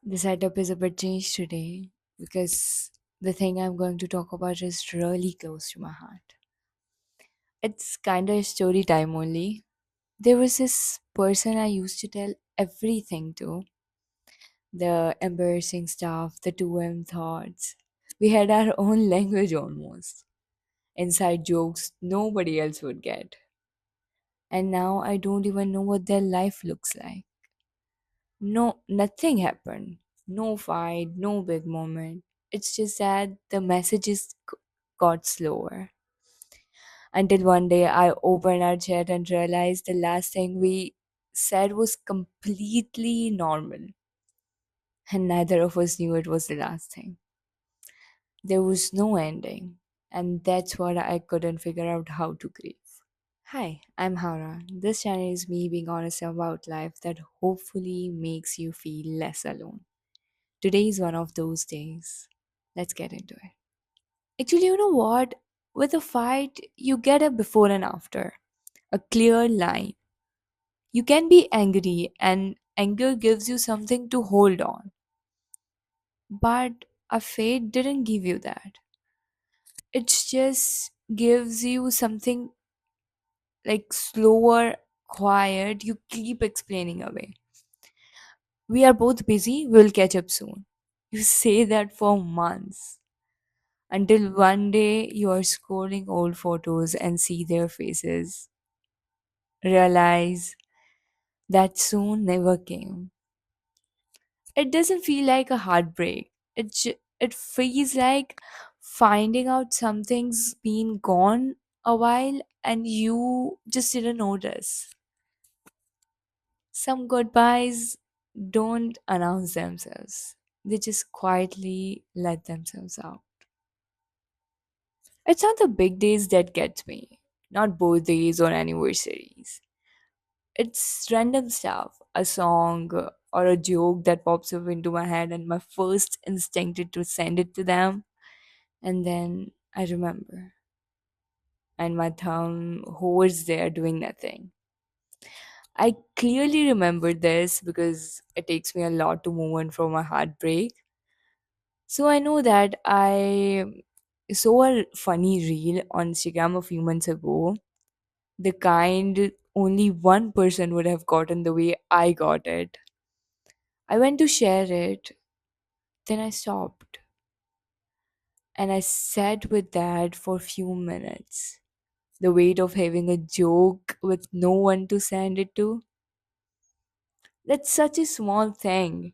The setup is a bit changed today because the thing I'm going to talk about is really close to my heart. It's kind of story time only. There was this person I used to tell everything to, the embarrassing stuff, the 2M thoughts. We had our own language almost. Inside jokes nobody else would get. And now I don't even know what their life looks like. No, nothing happened. No fight, no big moment. It's just that the messages got slower. Until one day I opened our chat and realized the last thing we said was completely normal. And neither of us knew it was the last thing. There was no ending. And that's what I couldn't figure out how to grieve. Hi, I'm Hawra. This channel is me being honest about life that hopefully makes you feel less alone. Today is one of those days. Let's get into it. Actually, you know what? With a fight, you get a before and after, a clear line. You can be angry, and anger gives you something to hold on. But a fate didn't give you that. It just gives you something like slower, quiet. You keep explaining away. We are both busy, we'll catch up soon. You say that for months until one day you are scrolling old photos and see their faces, realize that soon never came. It doesn't feel like a heartbreak. It feels like finding out something's been gone a while and you just didn't notice. Some goodbyes don't announce themselves. They just quietly let themselves out. It's not the big days that gets me, not birthdays or anniversaries. It's random stuff, a song or a joke that pops up into my head, and my first instinct is to send it to them. And then I remember, and my thumb hovers there doing nothing. I clearly remember this because it takes me a lot to move on from a heartbreak. So I know that I saw a funny reel on Instagram a few months ago, the kind only one person would have gotten the way I got it. I went to share it, then I stopped and I sat with that for a few minutes. The weight of having a joke with no one to send it to. That's such a small thing,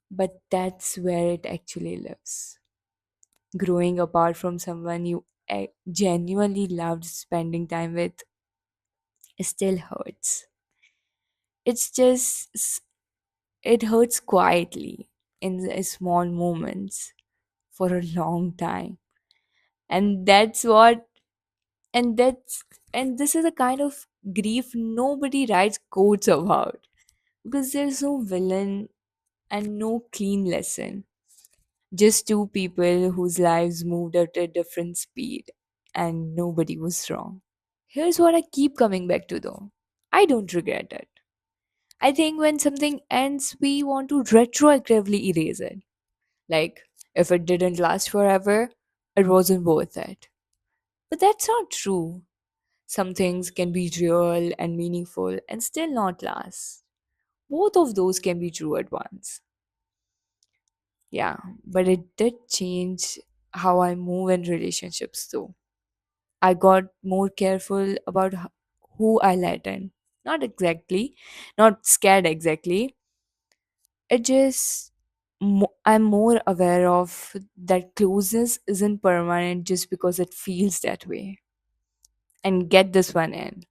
but that's where it actually lives. Growing apart from someone you genuinely loved spending time with still hurts. It's just, it hurts quietly in the small moments for a long time. And that's what, and that's, and this is a kind of grief nobody writes quotes about because there's no villain and no clean lesson. Just two people whose lives moved at a different speed and nobody was wrong. Here's what I keep coming back to though. I don't regret it. I think when something ends, we want to retroactively erase it. Like, if it didn't last forever, it wasn't worth it. But that's not true. Some things can be real and meaningful and still not last. Both of those can be true at once. Yeah, but it did change how I move in relationships though. I got more careful about who I let in. Not exactly, not scared exactly. It just, I'm more aware of that closeness isn't permanent just because it feels that way. And get this one in.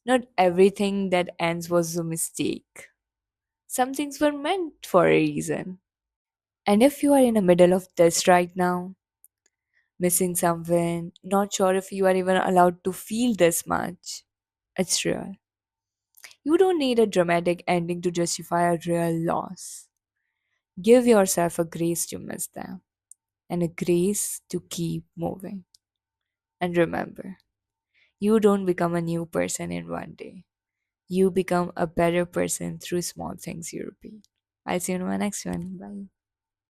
Not everything that ends was a mistake. Some things were meant for a reason. And if you are in the middle of this right now, missing someone, not sure if you are even allowed to feel this much, it's real. You don't need a dramatic ending to justify a real loss. Give yourself a grace to miss them and a grace to keep moving. And remember, you don't become a new person in one day. You become a better person through small things you repeat. I'll see you in my next one. Bye.